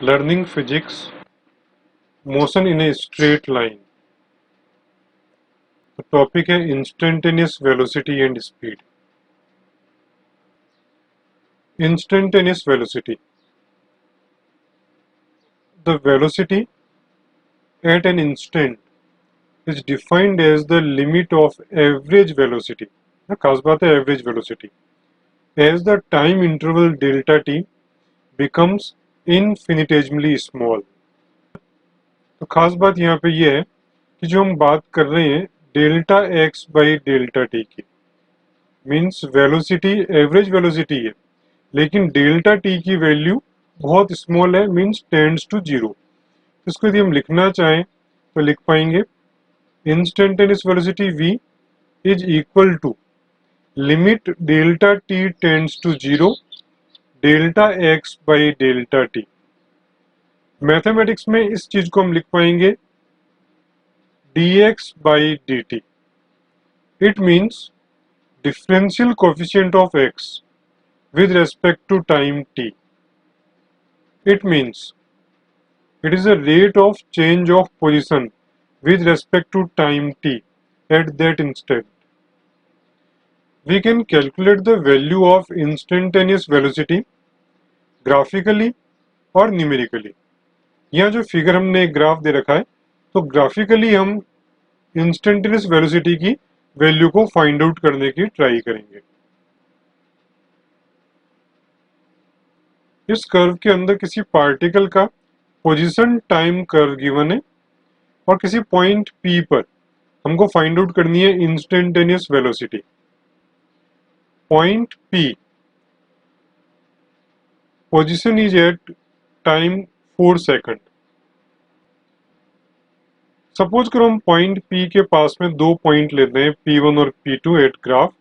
Learning physics, motion in a straight line. The topic है instantaneous velocity and speed. Instantaneous velocity. The velocity at an instant is defined as the limit of average velocity. खास बात है average velocity. As the time interval delta t becomes infinitesimally small. तो खास बात यहाँ पे ये है कि जो हम बात कर रहे हैं delta x by delta t की, मीन्स वेलोसिटी एवरेज वेलोसिटी है, लेकिन डेल्टा टी की वैल्यू बहुत स्मॉल है, मीन्स टेंड्स टू जीरो। इसको यदि हम लिखना चाहें तो लिख पाएंगे instantaneous velocity v is equal to limit delta t tends to zero delta x by delta t. Mathematics में इस चीज को हम लिख पाएंगे dx by dt. It means differential coefficient of x with respect to time t. It means it is a rate of change of position with respect to time t at that instant. We can calculate the value of instantaneous velocity graphically और numerically. यहाँ जो figure हमने एक graph दे रखा है, तो graphically हम instantaneous velocity की वैल्यू को फाइंड आउट करने की ट्राई करेंगे। इस कर्व के अंदर किसी पार्टिकल का पोजीशन टाइम कर्व गिवन है और किसी पॉइंट P पर हमको फाइंड आउट करनी है instantaneous velocity. Point P position is at time 4 second. Suppose करो हम पॉइंट P के पास में दो पॉइंट लेते हैं P1 और P2 eight graph,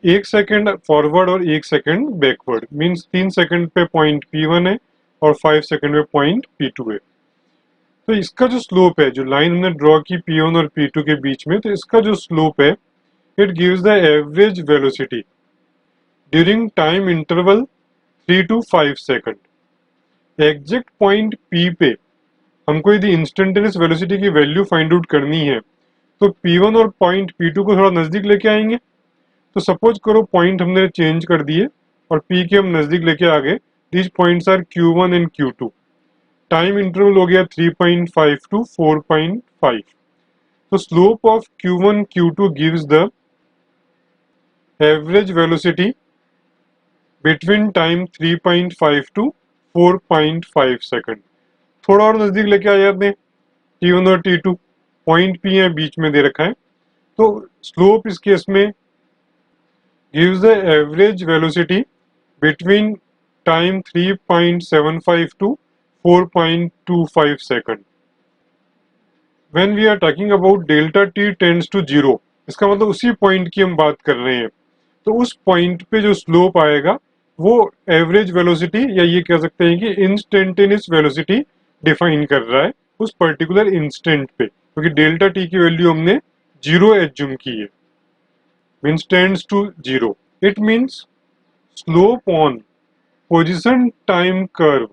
1 second forward और 1 सेकंड बैकवर्ड, मींस 3 सेकंड पे पॉइंट P1 है और 5 सेकंड पे पॉइंट P2 है। तो इसका जो स्लोप है, जो लाइन हमने ड्रॉ की P1 और P2 के बीच में, तो इसका जो स्लोप है it gives the average velocity during time interval 3 to 5 second. Exact point P पे हमको यदि इंस्टेंटेनियस वेलोसिटी की वैल्यू फाइंड आउट करनी है तो P1 और पॉइंट P2 को थोड़ा नजदीक लेके आएंगे। तो सपोज करो पॉइंट हमने चेंज कर दिए और P के हम नजदीक लेके आ गए। These points are Q1 and Q2। Time interval हो गया 3.5 to 4.5। तो slope of Q1 Q2 gives the average velocity between time 3.5 to 4.5 second. थोड़ा और नजदीक लेके आ जाते हैं, T1 और T2 पॉइंट P है बीच में दे रखा है, तो स्लोप इस केस में gives the average velocity between time 3.75 to 4.25 second. When we are talking about delta t tends to 0, इसका मतलब उसी पॉइंट की हम बात कर रहे हैं, तो उस पॉइंट पे जो स्लोप आएगा वो एवरेज वेलोसिटी या ये कह सकते हैं कि इंस्टेंटेनियस वेलोसिटी डिफाइन कर रहा है उस पर्टिकुलर इंस्टेंट पे, क्योंकि डेल्टा टी की वैल्यू हमने 0 एज्यूम की है, means tends to 0. It means slope on position time curve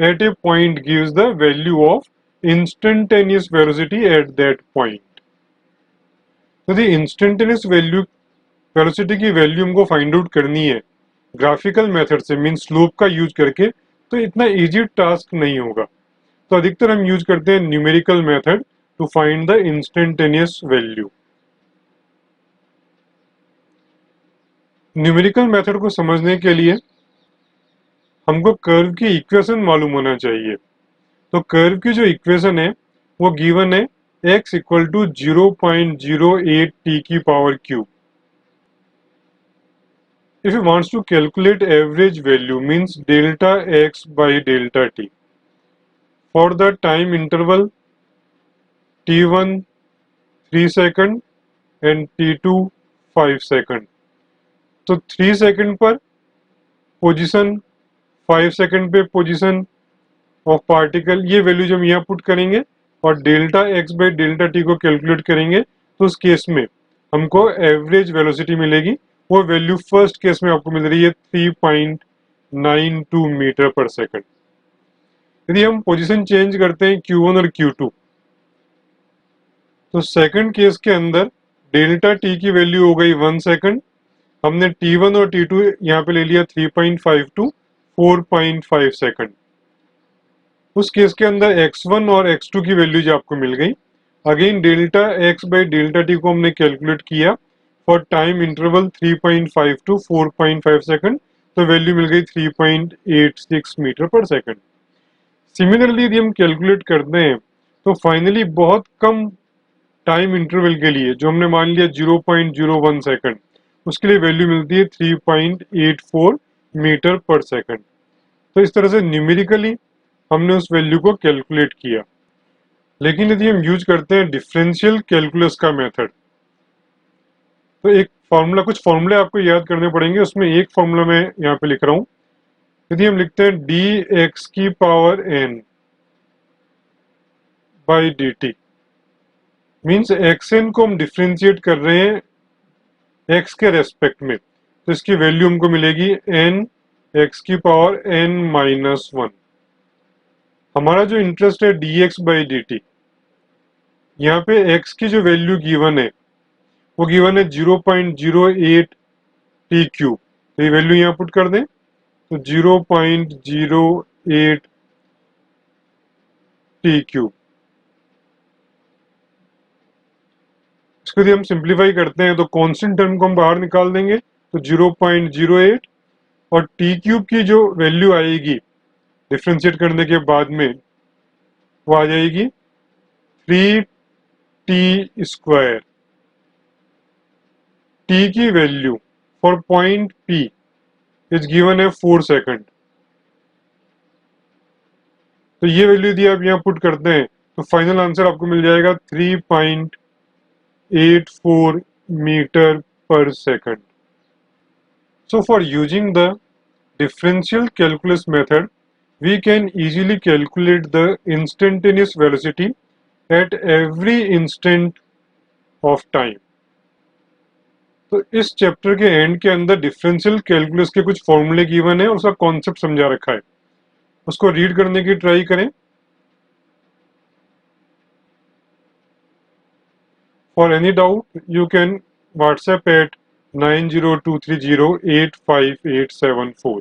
at a point gives the value of instantaneous velocity at that point. तो the instantaneous velocity की value हमको find out करनी है graphical method से, mean slope का use करके, तो इतना इजी टास्क नहीं होगा। तो अधिकतर हम यूज करते हैं numerical method to find the instantaneous value. Numerical method को समझने के लिए हमको कर्व की इक्वेशन मालूम होना चाहिए। तो कर्व की जो इक्वेशन है वो गिवन है x इक्वल टू 0.08 t की power cube. If you wants to calculate average value means delta x by delta t for the time interval t1 3 second and t2 5 second. तो 3 second पर position, 5 second पे position of particle, ये value जब यहाँ put करेंगे और delta x by delta t को calculate करेंगे तो उस केस में हमको एवरेज वेलोसिटी मिलेगी। वो वैल्यू फर्स्ट केस में आपको मिल रही है 3.92 मीटर पर सेकंड। यदि हम पोजीशन चेंज करते हैं Q1 और Q2, तो सेकंड केस के अंदर डेल्टा टी की वैल्यू हो गई 1 सेकंड। हमने T1 और T2 यहाँ पे ले लिया 3.5 टू 4.5 सेकंड। उस केस के अंदर x1 और x2 की वैल्यू जो आपको मिल गई। Again delta x by delta t को हमने कैलकुलेट किया for time interval 3.5 to 4.5 second, तो वैल्यू मिल गई 3.86 मीटर पर सेकंड। सिमिलरली यदि हम कैलकुलेट करते हैं तो फाइनली बहुत कम टाइम इंटरवल के लिए, जो हमने मान लिया 0.01 सेकंड, उसके लिए वैल्यू मिलती है 3.84 मीटर पर सेकंड। तो इस तरह से न्यूमेरिकली हमने उस वैल्यू को कैलकुलेट किया। लेकिन यदि हम यूज करते हैं डिफरेंशियल कैलकुलस का मेथड, तो एक फॉर्मूला, कुछ फॉर्मूले आपको याद करने पड़ेंगे। उसमें एक फॉर्मूला मैं यहाँ पे लिख रहा हूँ। यदि हम लिखते हैं डी एक्स की power n by d t, means x n को हम डिफ्रेंशिएट कर रहे हैं एक्स के रेस्पेक्ट में, तो इसकी वैल्यू हमको मिलेगी एन एक्स की पावर एन माइनस वन। हमारा जो इंटरेस्ट है D x by d T, यहाँ पे एक्स की जो वैल्यू गिवन है वो गिवन है 0.08 टी क्यूब। तो ये वैल्यू यहाँ पुट कर दें, तो 0.08 टी क्यूब। इसको यदि हम सिंप्लीफाई करते हैं तो कांस्टेंट टर्म को हम बाहर निकाल देंगे, तो 0.08, और टी क्यूब की जो वैल्यू आएगी डिफ्रेंशिएट करने के बाद में वो आ जाएगी 3t स्क्वायर। टी की value for point P is given है 4 सेकंड। तो ये वैल्यू यदि आप यहाँ पुट करते हैं तो फाइनल आंसर आपको मिल जाएगा 3.84 मीटर पर second. So for using the differential calculus method, we can easily calculate the instantaneous velocity at every instant of time. तो इस चैप्टर के एंड के अंदर डिफरेंशियल कैलकुलस के कुछ फॉर्मूले गिवन है और उसका कॉन्सेप्ट समझा रखा है, उसको रीड करने की ट्राई करें। For any doubt you can WhatsApp eight 902308587 4।